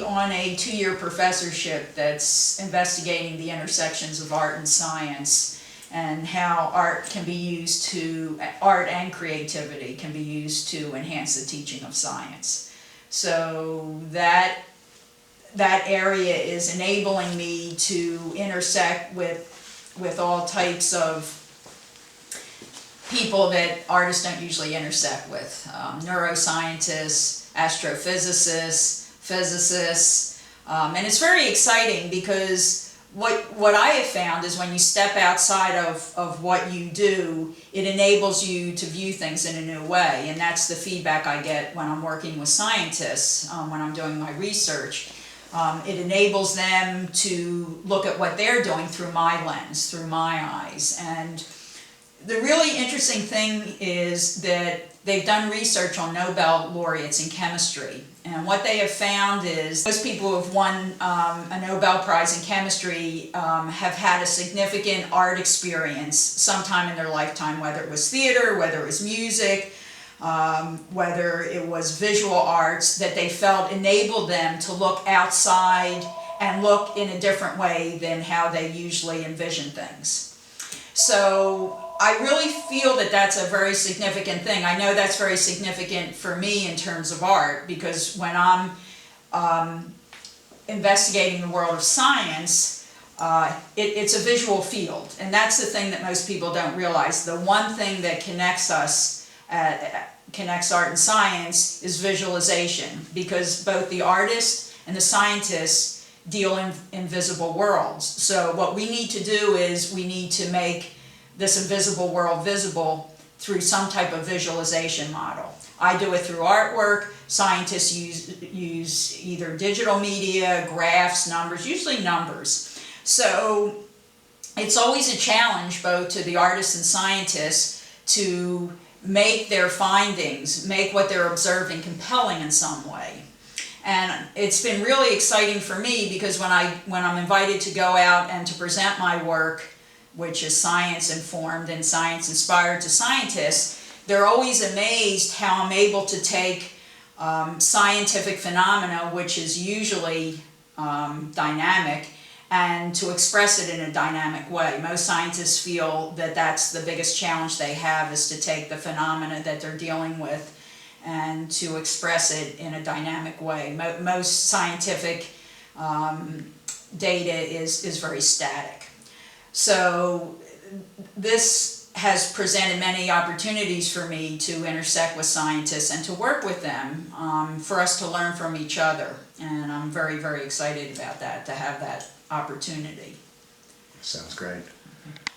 currently on a 2-year professorship that's investigating the intersections of art and science, and how art and creativity can be used to enhance the teaching of science. So that area is enabling me to intersect with all types of people that artists don't usually intersect with. Neuroscientists, astrophysicists, physicists, and it's very exciting because what I have found is when you step outside of what you do, it enables you to view things in a new way, and that's the feedback I get when I'm working with scientists, when I'm doing my research. It enables them to look at what they're doing through my lens, through my eyes. And the really interesting thing is that they've done research on Nobel laureates in chemistry. And what they have found is most people who have won a Nobel Prize in chemistry have had a significant art experience sometime in their lifetime, whether it was theater, whether it was music, whether it was visual arts, that they felt enabled them to look outside and look in a different way than how they usually envision things. So I really feel that that's a very significant thing. I know that's very significant for me in terms of art, because when I'm investigating the world of science, it's a visual field, and that's the thing that most people don't realize. The one thing that connects us, connects art and science, is visualization, because both the artist and the scientist deal in invisible worlds. So what we need to do is we need to make this invisible world visible through some type of visualization model. I do it through artwork. Scientists use either digital media, graphs, numbers, usually numbers. So it's always a challenge both to the artists and scientists to make their findings, make what they're observing compelling in some way. And it's been really exciting for me because when I'm invited to go out and to present my work, which is science informed and science inspired to scientists, they're always amazed how I'm able to take scientific phenomena, which is usually dynamic, and to express it in a dynamic way. Most scientists feel that that's the biggest challenge they have, is to take the phenomena that they're dealing with and to express it in a dynamic way. Most scientific data is very static. So this has presented many opportunities for me to intersect with scientists and to work with them, for us to learn from each other. And I'm very, very excited about that, to have that opportunity. Sounds great.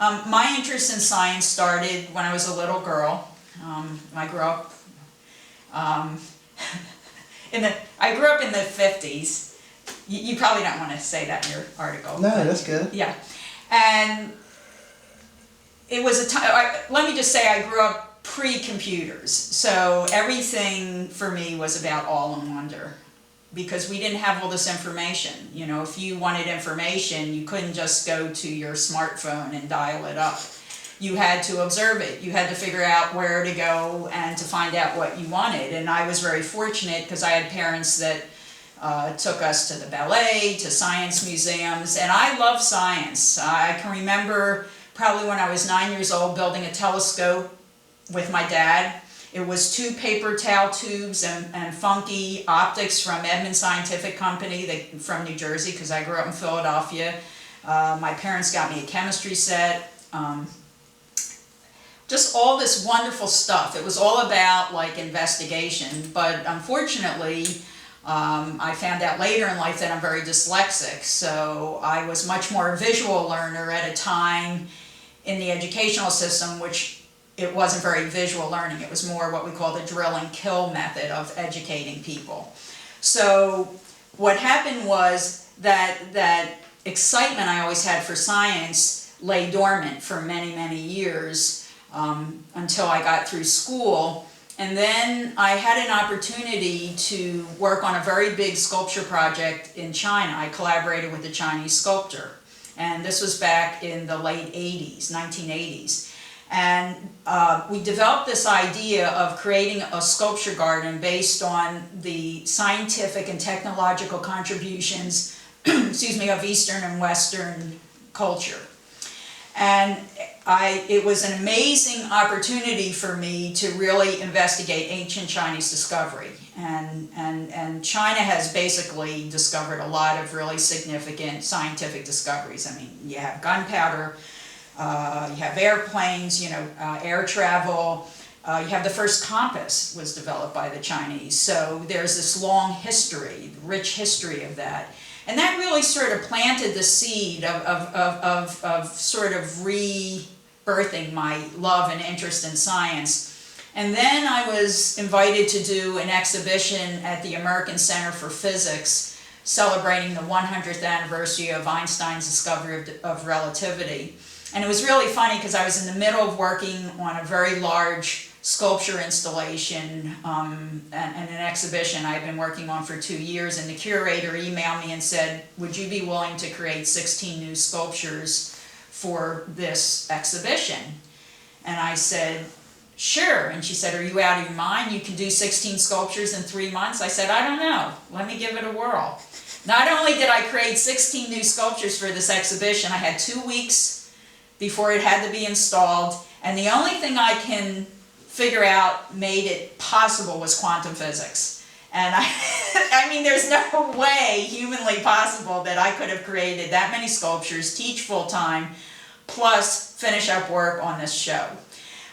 My interest in science started when I was a little girl. I grew up in the 50s. You probably don't want to say that in your article. No, that's good. Yeah. And it was a time, let me just say, I grew up pre-computers. So everything for me was about awe and wonder, because we didn't have all this information. You know, if you wanted information, you couldn't just go to your smartphone and dial it up. You had to observe it. You had to figure out where to go and to find out what you wanted. And I was very fortunate because I had parents that took us to the ballet, to science museums, and I love science. I can remember probably when I was 9 years old building a telescope with my dad. It was 2 paper towel tubes and funky optics from Edmund Scientific Company from New Jersey, because I grew up in Philadelphia. My parents got me a chemistry set. Just all this wonderful stuff. It was all about like investigation, but unfortunately I found out later in life that I'm very dyslexic, so I was much more a visual learner at a time in the educational system, which it wasn't very visual learning. It was more what we call the drill and kill method of educating people. So what happened was that excitement I always had for science lay dormant for many, many years until I got through school. And then I had an opportunity to work on a very big sculpture project in China. I collaborated with a Chinese sculptor. And this was back in the late 80s, 1980s. And we developed this idea of creating a sculpture garden based on the scientific and technological contributions, excuse me, of Eastern and Western culture. And it was an amazing opportunity for me to really investigate ancient Chinese discovery. And China has basically discovered a lot of really significant scientific discoveries. I mean, you have gunpowder, you have airplanes, air travel. You have the first compass was developed by the Chinese. So there's this long history, rich history of that. And that really sort of planted the seed of sort of rebirthing my love and interest in science. And then I was invited to do an exhibition at the American Center for Physics, celebrating the 100th anniversary of Einstein's discovery of relativity. And it was really funny because I was in the middle of working on a very large sculpture installation and an exhibition I've been working on for 2 years, and the curator emailed me and said, would you be willing to create 16 new sculptures for this exhibition? And I said, sure. And she said, are you out of your mind? You can do 16 sculptures in 3 months? I said, I don't know. Let me give it a whirl. Not only did I create 16 new sculptures for this exhibition, I had 2 weeks before it had to be installed, and the only thing I can figure out made it possible was quantum physics. And I mean, there's no way humanly possible that I could have created that many sculptures, teach full-time, plus finish up work on this show.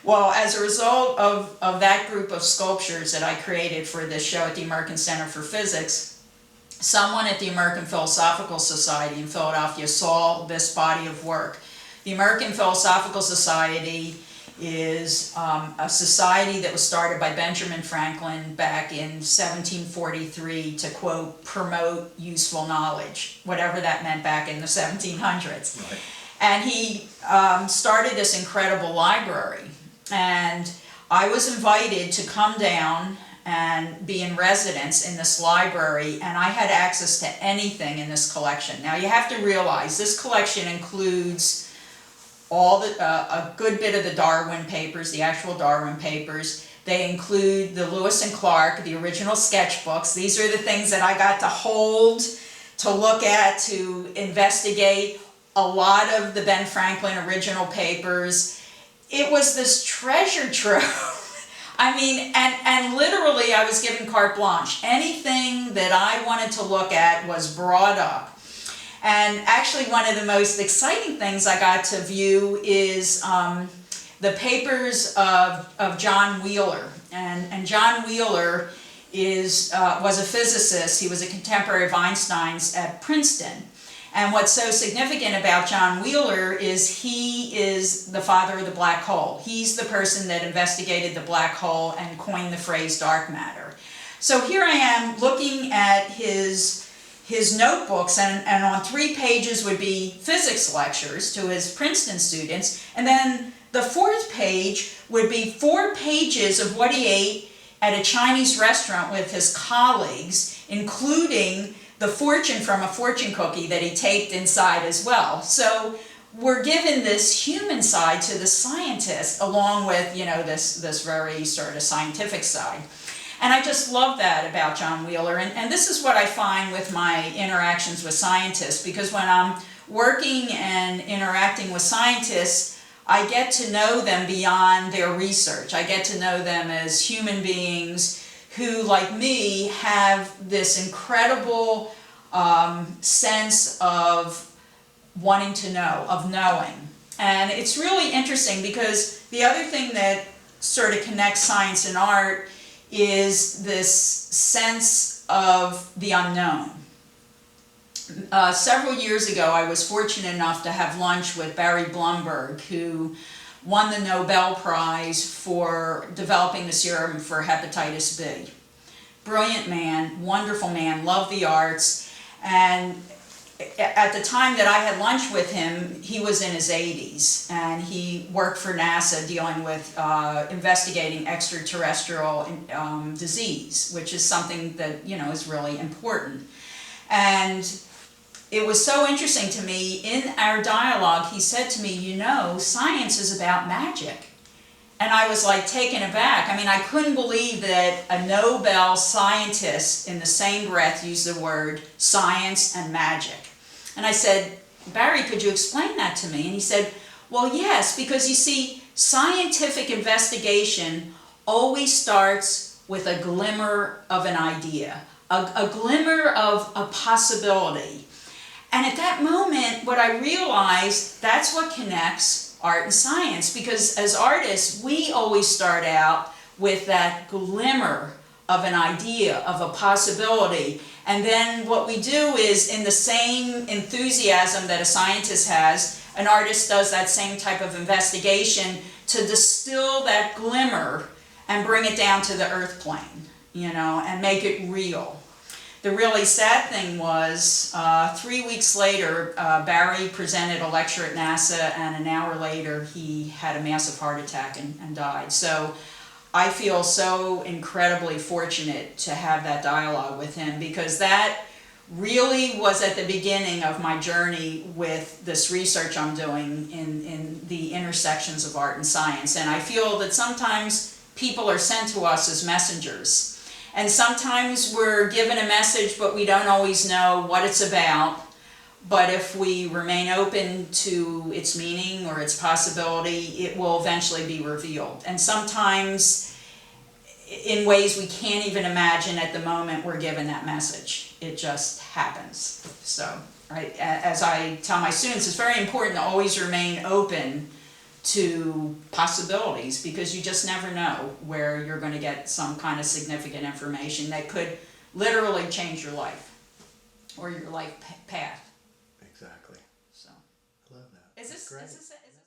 Well, as a result of that group of sculptures that I created for this show at the American Center for Physics, someone at the American Philosophical Society in Philadelphia saw this body of work. The American Philosophical Society is a society that was started by Benjamin Franklin back in 1743 to, quote, promote useful knowledge, whatever that meant back in the 1700s. Right. And he started this incredible library. And I was invited to come down and be in residence in this library, and I had access to anything in this collection. Now you have to realize this collection includes a good bit of the Darwin papers, the actual Darwin papers. They include the Lewis and Clark, the original sketchbooks. These are the things that I got to hold, to look at, to investigate. A lot of the Ben Franklin original papers. It was this treasure trove. I mean, and literally I was given carte blanche. Anything that I wanted to look at was brought up. And actually one of the most exciting things I got to view is the papers of John Wheeler. And John Wheeler was a physicist. He was a contemporary of Einstein's at Princeton. And what's so significant about John Wheeler is he is the father of the black hole. He's the person that investigated the black hole and coined the phrase dark matter. So here I am looking at his notebooks, and on 3 pages would be physics lectures to his Princeton students, and then the 4th page would be 4 pages of what he ate at a Chinese restaurant with his colleagues, including the fortune from a fortune cookie that he taped inside as well. So we're given this human side to the scientist, along with, this very sort of scientific side. And I just love that about John Wheeler. And this is what I find with my interactions with scientists, because when I'm working and interacting with scientists, I get to know them beyond their research. I get to know them as human beings who, like me, have this incredible sense of wanting to know, of knowing. And it's really interesting because the other thing that sort of connects science and art is this sense of the unknown. Several years ago, I was fortunate enough to have lunch with Barry Blumberg, who won the Nobel Prize for developing the serum for hepatitis B. Brilliant man, wonderful man, loved the arts, and at the time that I had lunch with him, he was in his 80s, and he worked for NASA dealing with investigating extraterrestrial disease, which is something that, is really important. And it was so interesting to me. In our dialogue, he said to me, you know, science is about magic. And I was like taken aback. I mean, I couldn't believe that a Nobel scientist in the same breath used the word science and magic. And I said, Barry, could you explain that to me? And he said, well, yes, because you see, scientific investigation always starts with a glimmer of an idea, a glimmer of a possibility. And at that moment, what I realized, that's what connects art and science, because as artists, we always start out with that glimmer of an idea, of a possibility. And then what we do is, in the same enthusiasm that a scientist has, an artist does that same type of investigation to distill that glimmer and bring it down to the earth plane, you know, and make it real. The really sad thing was, 3 weeks later, Barry presented a lecture at NASA, and an hour later he had a massive heart attack and died. So I feel so incredibly fortunate to have that dialogue with him, because that really was at the beginning of my journey with this research I'm doing in the intersections of art and science. And I feel that sometimes people are sent to us as messengers. And sometimes we're given a message, but we don't always know what it's about. But if we remain open to its meaning or its possibility, it will eventually be revealed. And sometimes in ways we can't even imagine at the moment we're given that message. It just happens. So, right, as I tell my students, it's very important to always remain open to possibilities, because you just never know where you're going to get some kind of significant information that could literally change your life or your life path. Exactly. So, I love that. is this